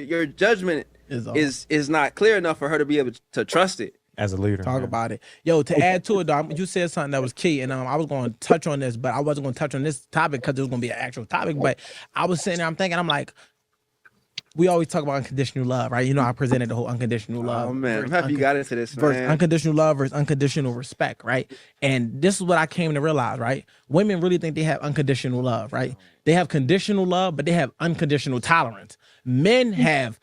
your judgment is not clear enough for her to be able to trust it. As a leader, talk about it. Yo, to add to it, though, you said something that was key, and I was going to touch on this, but I wasn't going to touch on this topic because it was going to be an actual topic. But I was sitting there, I'm thinking, I'm like, we always talk about unconditional love, right? You know, I presented the whole unconditional love. Oh man, I'm happy you got into this, man. Unconditional love versus unconditional respect, right? And this is what I came to realize, right? Women really think they have unconditional love, right? They have conditional love, but they have unconditional tolerance. Men have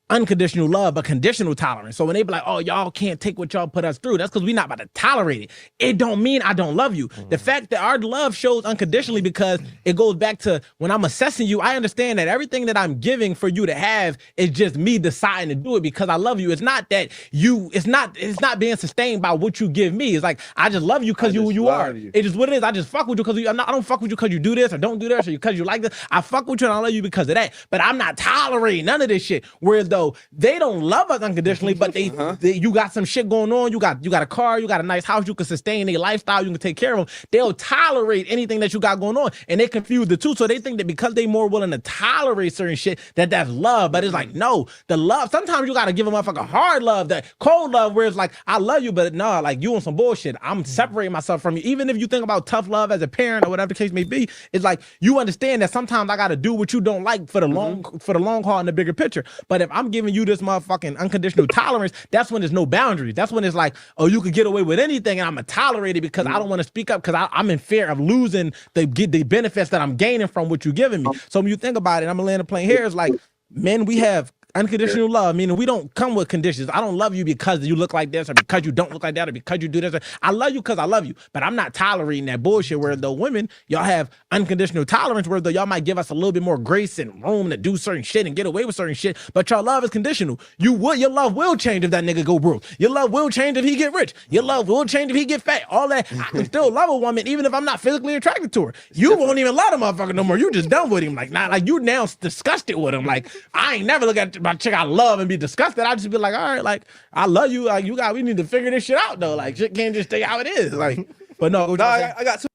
unconditional love, but conditional tolerance. So when they be like, oh, y'all can't take what y'all put us through, that's because we're not about to tolerate it. It don't mean I don't love you. The fact that our love shows unconditionally because it goes back to when I'm assessing you, I understand that everything that I'm giving for you to have is just me deciding to do it because I love you. It's not that it's not being sustained by what you give me. It's like, I just love you because you are. It's just what it is. I just fuck with you because I don't fuck with you because you do this or don't do this or because you like this. I fuck with you and I love you because of that. But I'm not tolerating none of this shit. Whereas though they don't love us unconditionally, but they you got some shit going on. You got a car, you got a nice house, you can sustain their lifestyle, you can take care of them. They'll tolerate anything that you got going on, and they confuse the two. So they think that because they more willing to tolerate certain shit that's love. But it's like, no, the love. Sometimes you gotta give a motherfucker hard love, that cold love, where it's like, I love you, but no, like you on some bullshit. I'm separating myself from you. Even if you think about tough love as a parent or whatever the case may be, it's like you understand that sometimes I gotta do what you don't like for the long haul and the bigger picture. But if I'm giving you this motherfucking unconditional tolerance, that's when there's no boundaries. That's when it's like, oh, you could get away with anything and I'm gonna tolerate it because I don't want to speak up because I'm in fear of losing the benefits that I'm gaining from what you're giving me. So when you think about it, I'm gonna land the plane here. It's like, men, we have unconditional love, meaning we don't come with conditions. I don't love you because you look like this or because you don't look like that or because you do this. I love you because I love you, but I'm not tolerating that bullshit. Where though women, y'all have unconditional tolerance, where though y'all might give us a little bit more grace and room to do certain shit and get away with certain shit, but your love is conditional. Your love will change if that nigga go broke. Your love will change if he get rich. Your love will change if he get fat. All that. I can still love a woman even if I'm not physically attracted to her. You won't even love the motherfucker no more. You just done with him. Like, nah, like you now disgusted with him. Like, I ain't never look at my chick I love and be disgusted. I just be like, all right, like, I love you. Like, we need to figure this shit out though. Like, shit can't just stay how it is. Like, but no, I got two.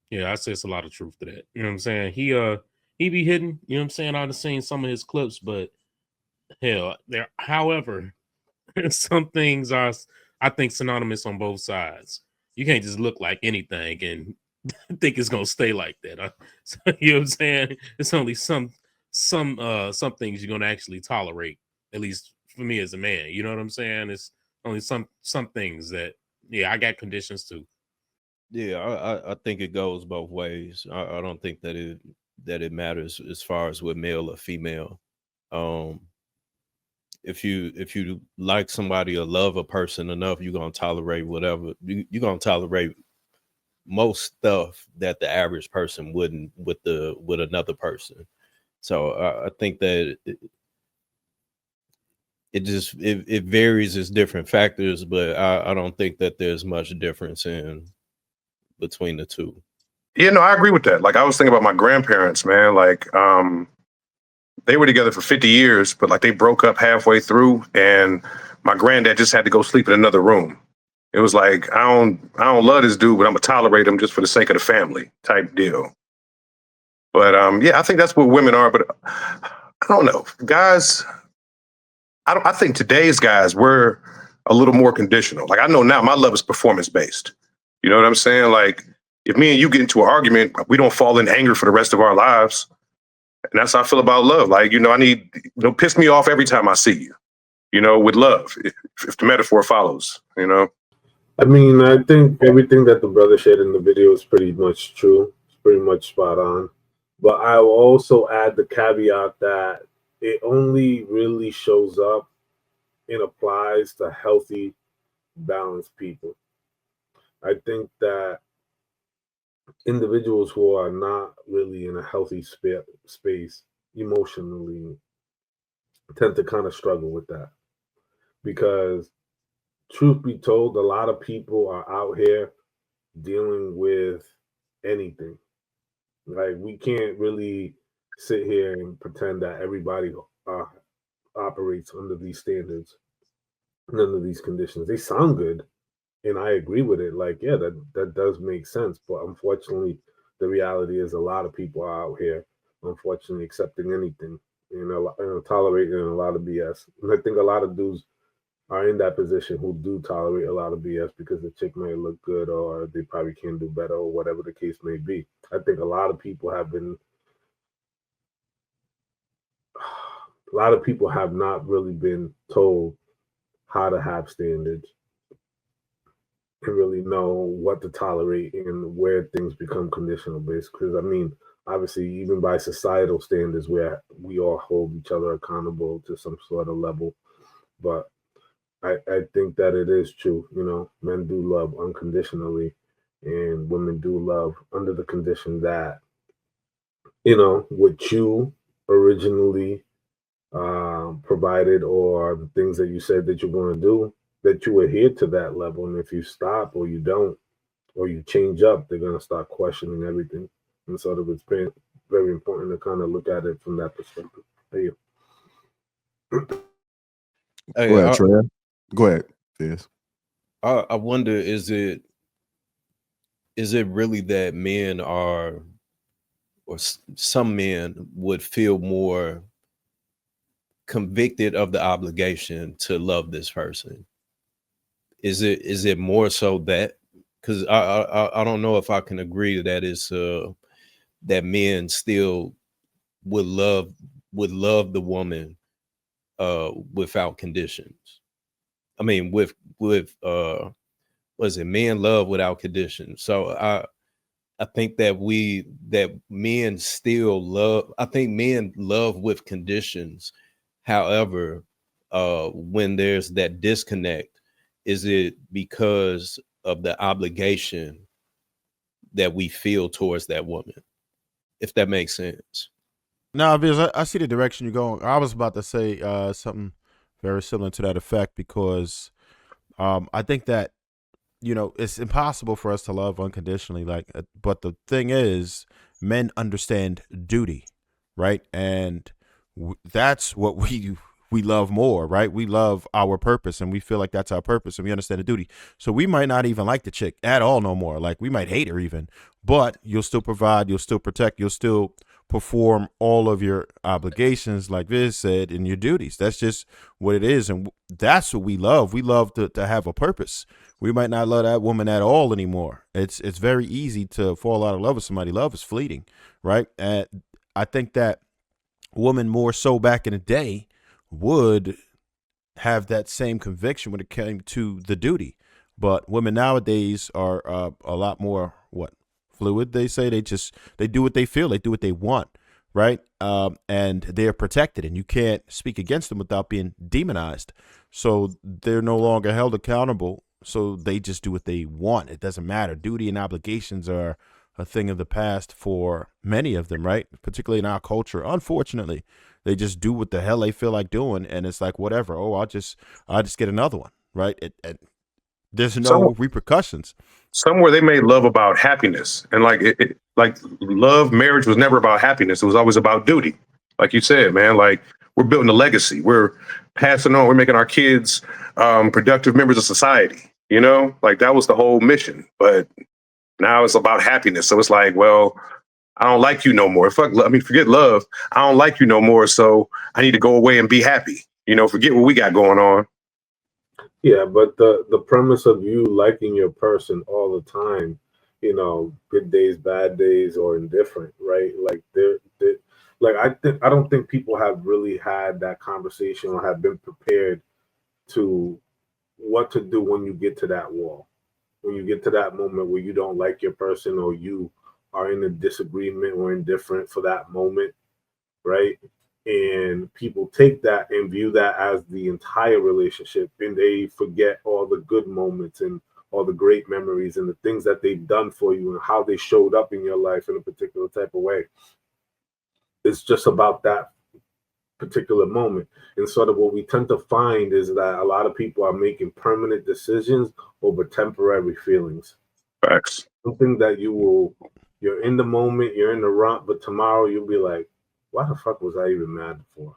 Yeah, I say it's a lot of truth to that. You know what I'm saying? He be hidden. You know what I'm saying? I've seen some of his clips, but hell, however, some things are, I think, synonymous on both sides. You can't just look like anything and think it's gonna stay like that. So, you know what I'm saying? It's only some things you're gonna actually tolerate. At least for me as a man, you know what I'm saying? It's only some things that, yeah, I got conditions too. Yeah, I think it goes both ways. I don't think that it matters as far as with male or female. If you like somebody or love a person enough, you're gonna tolerate whatever. You're gonna tolerate most stuff that the average person wouldn't with another person. So I think that it varies as different factors, but I don't think that there's much difference in between the two. Yeah, no, I agree with that. Like, I was thinking about my grandparents, man. Like, they were together for 50 years, but like they broke up halfway through, and my granddad just had to go sleep in another room. It was like, I don't love this dude, but I'm gonna tolerate him just for the sake of the family type deal. But yeah, I think that's what women are. But I don't know, guys. I think today's guys, we're a little more conditional. Like, I know now my love is performance based. You know what I'm saying? Like, if me and you get into an argument, we don't fall in anger for the rest of our lives. And that's how I feel about love. Like, I need, piss me off every time I see you, with love, if the metaphor follows, I mean, I think everything that the brother shared in the video is pretty much true. It's pretty much spot on. But I will also add the caveat that it only really shows up and applies to healthy, balanced people. I think that individuals who are not really in a healthy space emotionally tend to kind of struggle with that. Because truth be told, a lot of people are out here dealing with anything. Like, we can't really sit here and pretend that everybody operates under these standards and under these conditions. They sound good, and I agree with it. Like, yeah, that does make sense. But unfortunately, the reality is a lot of people are out here, unfortunately, accepting anything and tolerating a lot of BS. And I think a lot of dudes are in that position who do tolerate a lot of BS because the chick may look good or they probably can do better or whatever the case may be. I think a lot of people have not really been told how to have standards and really know what to tolerate and where things become conditional based. Because I mean, obviously, even by societal standards, where we all hold each other accountable to some sort of level, but I think that it is true. You know, men do love unconditionally, and women do love under the condition that, you know, what you originally provided or the things that you said that you're going to do, that you adhere to that level. And if you stop or you don't, or you change up, they're going to start questioning everything. And so it's been very important to kind of look at it from that perspective. Hey, Hey, Go ahead, Trey. Go ahead, Fizz. I wonder, is it really that men are, or some men would feel more convicted of the obligation to love this person? Is it more so that, because I don't know if I can agree that it's that men still would love the woman without conditions. I mean, with was it men love without conditions? So I think that men still love. I think men love with conditions. However, when there's that disconnect, is it because of the obligation that we feel towards that woman? If that makes sense. No, because I see the direction you're going. I was about to say something very similar to that effect, because I think that, you know, it's impossible for us to love unconditionally. But the thing is, men understand duty, right? And that's what we love more, right? We love our purpose, and we feel like that's our purpose, and we understand the duty. So we might not even like the chick at all no more. Like, we might hate her even, but you'll still provide, you'll still protect, you'll still perform all of your obligations, like Viz said, and your duties. That's just what it is, and that's what we love. We love to have a purpose. We might not love that woman at all anymore. It's very easy to fall out of love with somebody. Love is fleeting, right? And I think that women more so back in the day would have that same conviction when it came to the duty, but women nowadays are a lot more fluid. They say they do what they feel, they do what they want, right? And they're protected, and you can't speak against them without being demonized. So they're no longer held accountable. So they just do what they want. It doesn't matter. Duty and obligations are a thing of the past for many of them, right? Particularly in our culture. Unfortunately, they just do what the hell they feel like doing, and it's like, whatever. Oh, I'll just get another one, right? There's no repercussions. Somewhere they made love about happiness, and like love, marriage was never about happiness. It was always about duty. Like you said, man, like, we're building a legacy. We're passing on. We're making our kids productive members of society. You know, like, that was the whole mission. But now it's about happiness. So it's like, well, I don't like you no more. Forget love. I don't like you no more. So I need to go away and be happy. You know, forget what we got going on. Yeah, but the premise of you liking your person all the time, you know, good days, bad days, or indifferent, right? Like, I don't think people have really had that conversation or have been prepared to what to do when you get to that wall, when you get to that moment where you don't like your person, or you are in a disagreement or indifferent for that moment, right? And people take that and view that as the entire relationship, and they forget all the good moments and all the great memories and the things that they've done for you and how they showed up in your life in a particular type of way. It's just about that particular moment. And sort of what we tend to find is that a lot of people are making permanent decisions over temporary feelings. Facts. Something that you're in the moment, you're in the rut, but tomorrow you'll be like, why the fuck was I even mad for?